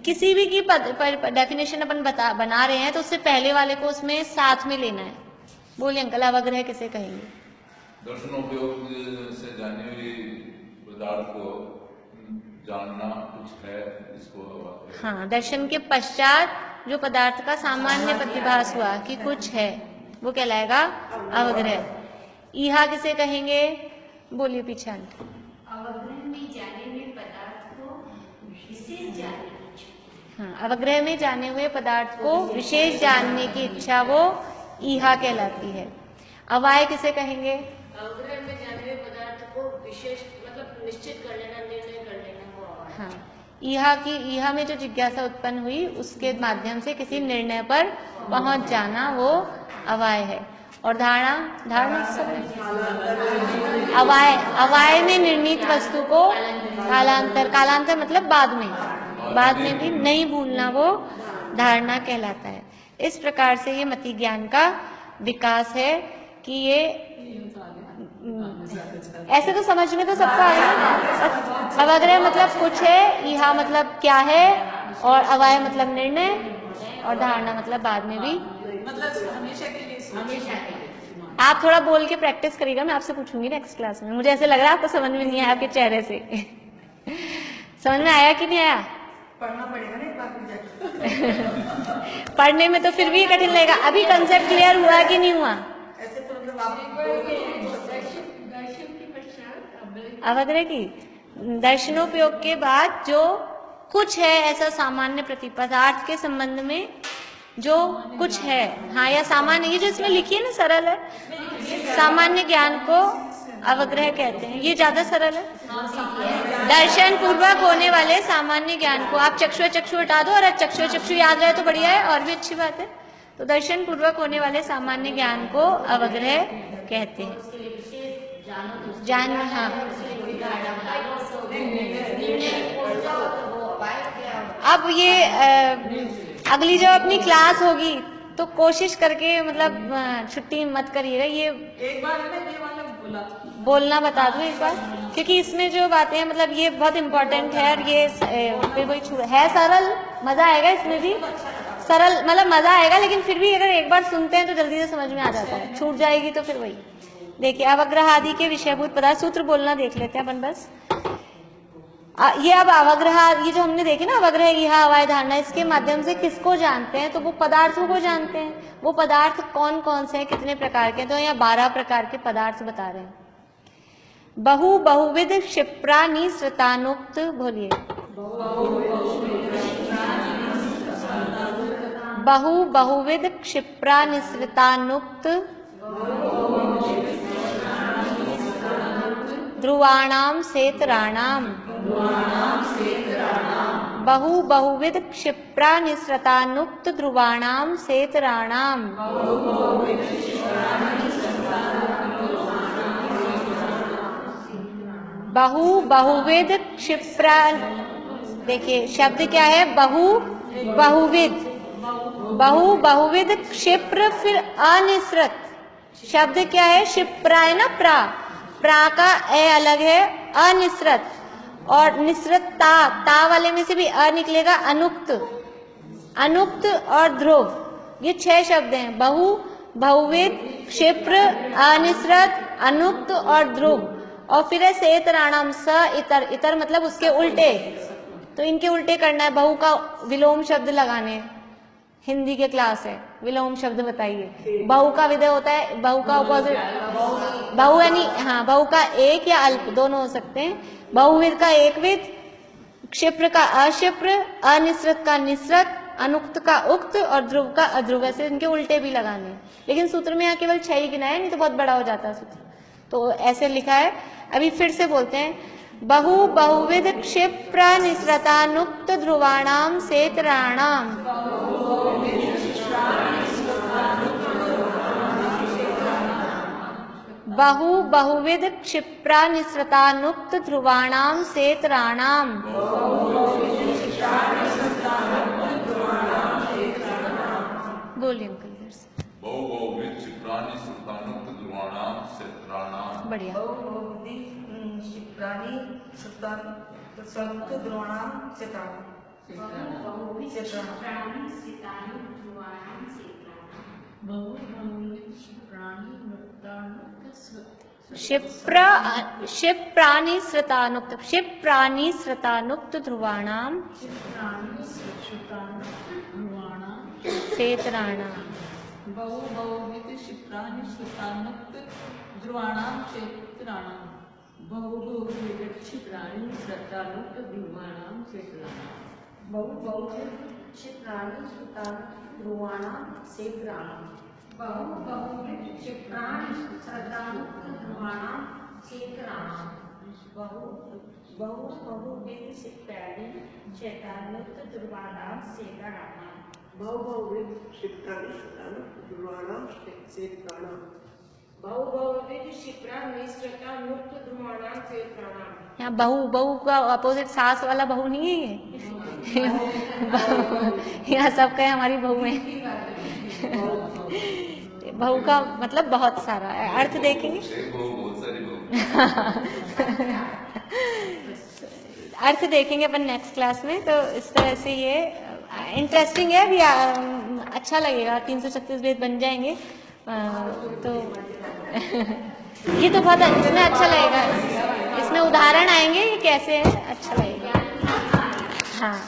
A: किसी भी की डेफिनेशन अपन बना रहे हैं तो उससे पहले वाले को उसमें साथ में लेना है। बोलिए अंकल, अवग्रह किसे कहेंगे?
D: दर्शनोपयोग से जानी हुई पदार्थ को जानना कुछ है, इसको।
A: हाँ, दर्शन के पश्चात जो पदार्थ का सामान्य प्रतिभास हुआ कि कुछ है, वो कहलाएगा अवग्रह। ईहा किसे कहेंगे? बोलिए पीछे आंटी।
E: अवग्रह में जाने हुए पदार्थ को विशेष जानने की इच्छा।
A: हाँ, अवग्रह में जाने हुए पदार्थ को विशेष जानने की इच्छा, वो ईहा कहलाती है। अवाय किसे कहेंगे?
B: अवग्रह में जाने हुए पदार्थ को विशेष, मतलब निश्चित कर लेना, निर्णय कर लेना, वो अवाय।
A: हाँ, ईहा में जो जिज्ञासा उत्पन्न हुई उसके माध्यम से किसी निर्णय पर पहुंच जाना, वो अवाय है। और धारणा अवाय में निर्णीत वस्तु को कालांतर मतलब बाद में भी नहीं भूलना, वो धारणा कहलाता है। इस प्रकार से ये मति ज्ञान का विकास है कि ये ऐसे तो समझ में तो सबको आएगा। अवग्रह मतलब कुछ है, ईहा मतलब क्या है, और अवाय मतलब निर्णय, और धारणा मतलब बाद में भी,
C: मतलब हमेशा के लिए।
A: आप थोड़ा बोल के प्रैक्टिस करिएगा, मैं आपसे पूछूंगी नेक्स्ट क्लास में। मुझे ऐसे लग रहा है आपको समझ में नहीं आया आपके चेहरे से। समझ में आया कि नहीं आया?
E: पढ़ना पड़ेगा ना।
A: पढ़ने में तो फिर भी कठिन लगेगा। अभी कंसेप्ट क्लियर हुआ कि नहीं हुआ?
C: ऐसे तो मतलब आप
B: दर्शन के पश्चात
A: अवग्रह की दर्शनोपयोग के बाद जो कुछ है ऐसा सामान्य प्रतिपदार्थ के संबंध में जो कुछ है, हाँ, या सामान्य, ये जो इसमें लिखी है ना, सरल है, सामान्य ज्ञान को अवग्रह कहते हैं। ये ज्यादा सरल है। दर्शन पूर्वक होने वाले सामान्य ज्ञान को, आप चक्षु हटा दो और चक्षु याद रहे तो बढ़िया है, और भी अच्छी बात है। तो दर्शन पूर्वक होने वाले सामान्य ज्ञान को अवग्रह कहते हैं। जान, हाँ। अब ये अगली जो अपनी क्लास होगी तो कोशिश करके मतलब छुट्टी मत करिएगा। ये
C: एक बार है ना ये वाला
A: बोलना बता दूं एक बार, क्योंकि इसमें जो बातें हैं मतलब ये बहुत इम्पोर्टेंट है, और ये फिर कोई है सरल, मजा आएगा इसमें भी, सरल मतलब मजा आएगा, लेकिन फिर भी अगर एक बार सुनते हैं तो जल्दी से समझ में आ जाता है। छूट जाएगी तो फिर वही। देखिए, अवग्रह आदि के विषयभूत पदार्थ, सूत्र बोलना देख लेते हैं अपन बस। ये अब अवग्रह, ये जो हमने देखे ना, अवग्रह यह अवाय धारणा, इसके माध्यम से किसको जानते हैं? तो वो पदार्थों को जानते हैं। वो पदार्थ कौन कौन से हैं, कितने प्रकार के? तो यहाँ 12 प्रकार के पदार्थ बता रहे हैं। बहुविध क्षिप्रानि श्रुतानुक्त, बोलिए, बहुविध क्षिप्रानि श्रुतानुक्त ध्रुवाणाम सेतराणाम, बहुविध क्षिप्रानि श्रुतानुक्त ध्रुवाणाम सेतराणाम, बहुविध क्षिप्रा, देखिए शब्द क्या है? बहुविध क्षिप्र, फिर अनिसृत शब्द क्या है? क्षिप्रा है ना, प्रा का ए अलग है, अनिसृत, और निसृत ता वाले में से भी अ निकलेगा, अनुक्त और ध्रुव, ये 6 शब्द हैं। बहुविध, क्षिप्र, अनिसृत, अनुक्त और ध्रुव। और फिर है सेतराणाम, स इतर मतलब उसके उल्टे, तो इनके उल्टे करना है। बहु का विलोम शब्द लगाने, हिंदी के क्लास है, विलोम शब्द बताइए। बहु का विधेय होता है, बहु का ऑपोजिट, बहु यानी, हाँ, बहु का एक या अल्प दोनों हो सकते हैं। बहुविध का एकविध, क्षिप्र का अक्षिप्र, अनिसृत का निसृत, अनुक्त का उक्त और ध्रुव का अध्रुव, ऐसे इनके उल्टे भी लगाने। लेकिन सूत्र में यहाँ केवल 6 ही गिना है, नहीं तो बहुत बड़ा हो जाता है सूत्र, तो ऐसे लिखा है। अभी फिर से बोलते हैं, बहुविध क्षिप्र निसृतानुक्त ध्रुवाणाम सेतराणाम, बहुविध क्षिप्र निसृतानुक्त ध्रुवाणाम सेतराणाम, बोलिए अंकल।
D: बहुविध क्षिप्रानि श्रुतानुक्त ध्रुवाणाम सेतराणाम,
A: बढ़िया।
C: क्षिप्रानि श्रुतानुक्त ध्रुवाणाम सेतराणाम,
A: क्षिप्रानि श्रुतानुक्त ध्रुवाणाम सेतराणाम,
C: बहुविध क्षिप्रानि श्रुतानुक्त ध्रुवाणाम सेतराणाम, बहुविध क्षिप्रानि श्रुतानुक्त ध्रुवाणाम सेतराणाम, बहुविध क्षिप्रानि श्रुतानुक्त ध्रुवाणाम सेतराणाम, बहुविध क्षिप्रानि श्रुतानुक्त ध्रुवाणाम सेतराणाम, बहुविध क्षिप्रानि श्रुतानुक्त ध्रुवाणाम सेतराणाम, बहुविध क्षिप्रानि श्रुतानुक्त ध्रुवाणाम सेतराणाम, बहुविध क्षिप्रानि श्रुतानुक्त ध्रुवाणाम सेतराणाम।
A: यहाँ बहु का अपोजिट सास वाला बहु नहीं है ये। यहाँ सब कहे हमारी बहू है। बहु का मतलब बहुत सारा है। अर्थ देखेंगे, अर्थ देखेंगे अपन नेक्स्ट क्लास में। तो इस तरह से ये इंटरेस्टिंग है, अभी अच्छा लगेगा। 336 वेद बन जाएंगे तो ये तो बहुत इसमें अच्छा लगेगा। इसमें उदाहरण आएंगे ये कैसे है, अच्छा लगेगा। हाँ।